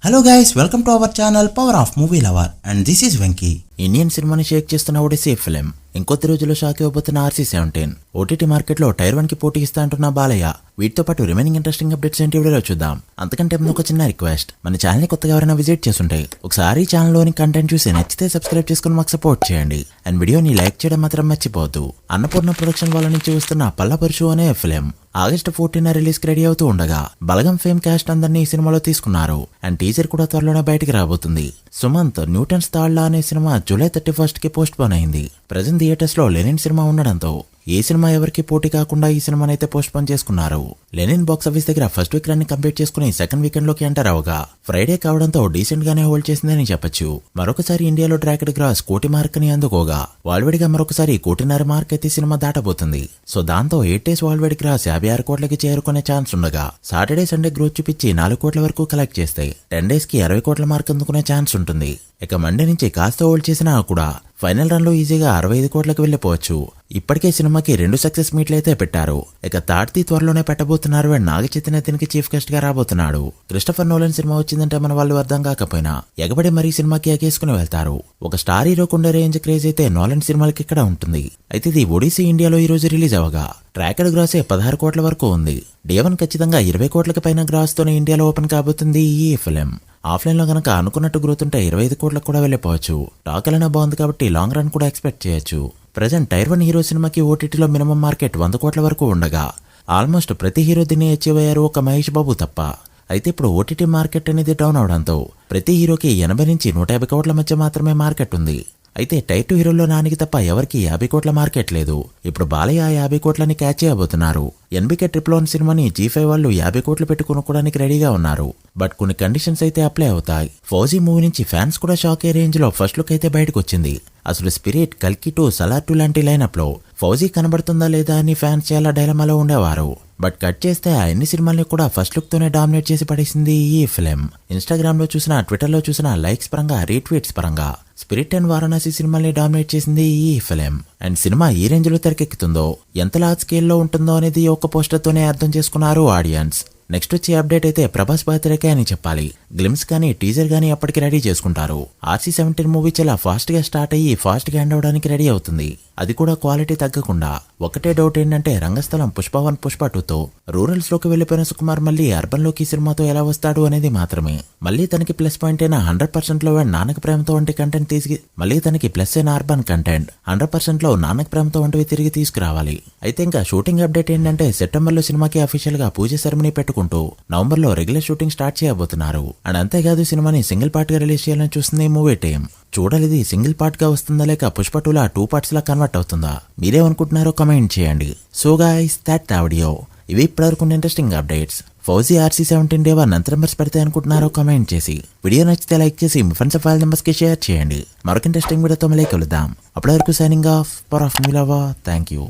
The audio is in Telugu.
Hello guys, welcome to our channel power of movie lover and this is Venky. Indian సినిమాని షేక్ చేస్తున్న ఒడిసీ ఫిలిం ఇంకొద్ది రోజుల్లో షాక్ ఇవ్వబోతున్న RC-17 ఓటీటీ మార్కెట్లో టైర్ 1 కి పోటీ ఇస్తా అంటున్న బాలయ్య. వీటితో పాటు రిమైనింగ్ ఇంట్రెస్టింగ్ అప్డేట్స్ ఏంటి వీడియోలో చూద్దాం. అంతకంటే ముందు ఒక చిన్న రిక్వెస్ట్, మన ఛానల్ ని కొత్తగా ఎవరైనా విజిట్ చేస్తుంటే ఒకసారి ఛానల్లోని కంటెంట్ చూసి నచ్చితే సబ్స్క్రైబ్ చేసుకుని మాకు సపోర్ట్ చేయండి. అండ్ వీడియోని లైక్ చేయడం మాత్రం మర్చిపోవద్దు. అన్నపూర్ణ ప్రొడక్షన్ వాళ్ళ నుంచి వస్తున్న పల్లపరుషు అనే ఫిలిం ఆగస్టు 14 రిలీజ్ కి రెడీ అవుతూ ఉండగా బలగం ఫేమ్ క్యాస్ట్ అందరినీ ఈ సినిమాలో తీసుకున్నారు. అండ్ టీజర్ కూడా త్వరలోనే బయటికి రాబోతుంది. సుమంత్ న్యూటన్స్ తాళ్లా అనే సినిమా జూలై 31 కి పోస్ట్ పోన్ అయింది. ప్రెజెంట్ థియేటర్స్ లో లెనిన్ సినిమా ఉండడంతో ఏ సినిమా ఎవరికి పోటీ కాకుండా ఈ సినిమాని అయితే పోస్ట్ పోన్ చేసుకున్నారు. లెనిన్ బాక్స్ ఆఫీస్ దగ్గర ఫస్ట్ వీక్ రన్ ని కంప్లీట్ చేసుకుని సెకండ్ వీకెండ్ లోకి ఎంటర్ అవగా ఫ్రైడే కావడంతో డీసెంట్ గానే హోల్డ్ చేసిందని చెప్పొచ్చు. మరొకసారి ఇండియాలో ట్రాక్డ్ గ్రాస్ 1 కోటి మార్క్ ని అందుకోగా వాల్వేడిగా మరొకసారి 1.5 కోటి మార్క్ అయితే సినిమా దాటబోతుంది. సో దాంతో 8 days వాల్వేడి గ్రాస్ 56 కోట్లకి చేరుకునే ఛాన్స్ ఉండగా సాటర్డే సండే గ్రోత్ చూపించి 4 కోట్ల వరకు కలెక్ట్ చేస్తే 10 days కి 60 కోట్ల మార్క్ అందుకునే ఛాన్స్ ఉంటుంది. ఇక మండే నుంచి కాస్త హోల్డ్ చేసినా కూడా ఫైనల్ రన్ లో ఈజీగా 65 కోట్లకు వెళ్లిపోవచ్చు. ఇప్పటికే సినిమాకి 2 సక్సెస్ మీట్లు అయితే పెట్టారు. ఇక తాడ్తీ త్వరలోనే పెట్టబోతున్నారు. అండ్ నాగ చైతన్య దీనికి చీఫ్ గెస్ట్ గా రాబోతున్నాడు. క్రిస్టఫర్ నోలన్ సినిమా వచ్చిందంటే మన వాళ్ళు అర్థం కాకపోయినా ఎగబడి మరీ సినిమాకి ఎగేసుకుని వెళ్తారు. ఒక స్టార్ హీరో కుండే రేంజ్ క్రేజ్ అయితే నోలన్ సినిమాలకి ఇక్కడ ఉంటుంది. అయితే ఇది ఒడిసీ ఇండియాలో ఈ రోజు రిలీజ్ అవగా ట్రాకెడ్ గ్రాసే 16 కోట్ల వరకు ఉంది. డే 1 ఖచ్చితంగా 20 కోట్లకి పైన గ్రాస్ తోనే ఇండియాలో ఓపెన్ కాబోతుంది ఈ ఫిలిం. ఆఫ్లైన్ లో గనక అనుకున్నట్టు గ్రోత్ ఉంటే 25 కోట్లకు కూడా వెళ్లిపోవచ్చు. టాక్ అలానే బాగుంది కాబట్టి లాంగ్ రన్ కూడా ఎక్స్పెక్ట్ చేయొచ్చు. ప్రెజెంట్ టైర్ 1 హీరో సినిమాకి ఓటీటీలో మినిమం మార్కెట్ 100 కోట్ల వరకు ఉండగా ఆల్మోస్ట్ ప్రతి హీరో దీన్ని అచీవ్ అయ్యారు, ఒక మహేష్ బాబు తప్ప. అయితే ఇప్పుడు ఓటీటీ మార్కెట్ అనేది డౌన్ అవడంతో ప్రతి హీరోకి 80 నుంచి 150 కోట్ల మధ్య మాత్రమే మార్కెట్ ఉంది. అయితే టైర్ 2 హీరోల్లో నానికి తప్ప ఎవరికి 50 కోట్ల మార్కెట్ లేదు. ఇప్పుడు బాలయ్య 50 కోట్లని క్యాచ్ చేయబోతున్నారు. NBK 111 సినిమాని G5 వాళ్ళు 50 కోట్లు పెట్టి కొనుక్కోవడానికి రెడీగా ఉన్నారు. బట్ కొన్ని కండిషన్స్ అయితే అప్లై అవుతాయి. ఫౌజీ మూవీ నుంచి ఫ్యాన్స్ కూడా షాక్ అయ్యే రేంజ్ లో ఫస్ట్ లుక్ అయితే బయటకు వచ్చింది. అసలు స్పిరిట్, కల్కి 2, సలార్ 2 లాంటి లైనప్ లో ఫౌజీ కనబడుతుందా లేదా అని ఫ్యాన్స్ చాలా డైలమాలో ఉండేవారు. బట్ కట్ చేస్తే ఆ అన్ని సినిమాల్ని కూడా ఫస్ట్ లుక్ తోనే డామినేట్ చేసి పడేసింది ఈ ఫిలిం. ఇన్స్టాగ్రామ్ లో చూసినా, ట్విట్టర్ లో చూసినా, లైక్స్ పరంగా, రీట్వీట్స్ పరంగా స్పిరిట్ అండ్ వారణాసి సినిమాల్ని డామినేట్ చేసింది ఈ ఫిలిం. అండ్ సినిమా ఈ రేంజ్ లో తెరకెక్కుతుందో, ఎంత లార్జ్ స్కేల్లో ఉంటుందో అనేది ఒక పోస్టర్ తోనే అర్థం చేసుకున్నారు ఆడియన్స్. నెక్స్ట్ వచ్చే అప్డేట్ అయితే ప్రభాస్ బర్త్డేకే అని చెప్పాలి. గ్లిమ్స్ కానీ టీజర్ కానీ అప్పటికి రెడీ చేసుకుంటారు. RC-17 మూవీ చాలా ఫాస్ట్ గా స్టార్ట్ అయ్యి ఫాస్ట్ గా ఎండ్ అవడానికి రెడీ అవుతుంది. అది కూడా క్వాలిటీ తగ్గకుండా. ఒకటే డౌట్ ఏంటంటే రంగస్థలం పుష్ప 1, పుష్ప 2తో రూరల్స్ లోకి వెళ్లిపోయిన సుకుమార్ మళ్ళీ అర్బన్ లోకి సినిమాతో ఎలా వస్తాడు అనేది మాత్రమే. మళ్ళీ తనకి ప్లస్ పాయింట్ అయిన 100% లో నాన్నక ప్రేమతో వంటి కంటెంట్ తీసి మళ్ళీ తనకి ప్లస్ అయిన అర్బన్ కంటెంట్ 100% లో నాన్నక ప్రేమతో వంటివి తిరిగి తీసుకురావాలి. అయితే ఇంకా షూటింగ్ అప్డేట్ ఏంటంటే సెప్టెంబర్ లో సినిమాకి అఫీషియల్ గా పూజ సెరమనీ పెట్టుకుంటూ నవంబర్ లో రెగ్యులర్ షూటింగ్ స్టార్ట్ చేయబోతున్నారు. అండ్ అంతేకాదు సినిమాని సింగిల్ పార్ట్ గా రిలీజ్ చేయాలని చూస్తుంది మూవీ టీం. చూడాలి ఇది సింగిల్ పార్ట్ గా వస్తుందా లేక పుష్ప 2లా 2 parts లా కన్వర్ట్ అవుతుందా? మీరేమనుకుంటున్నారో కమెంట్ చేయండి. So guys, that video. ఇవి ఇప్పటివరకు interesting updates. Fauji RC-17 day 1 ఎంత నెంబర్స్ పెడితే అనుకుంటున్నారో కమెంట్ చేసి, వీడియో నచ్చితే లైక్ చేసి మీ ఫ్రెండ్స్ ఫైల్ నెంబర్స్ కి షేర్ చేయండి. మరొక ఇంట్రెస్టింగ్ వీడియోతో మళ్ళీ కలుద్దాం. అప్పటి వరకు signing off, power of movie lover. Thank you.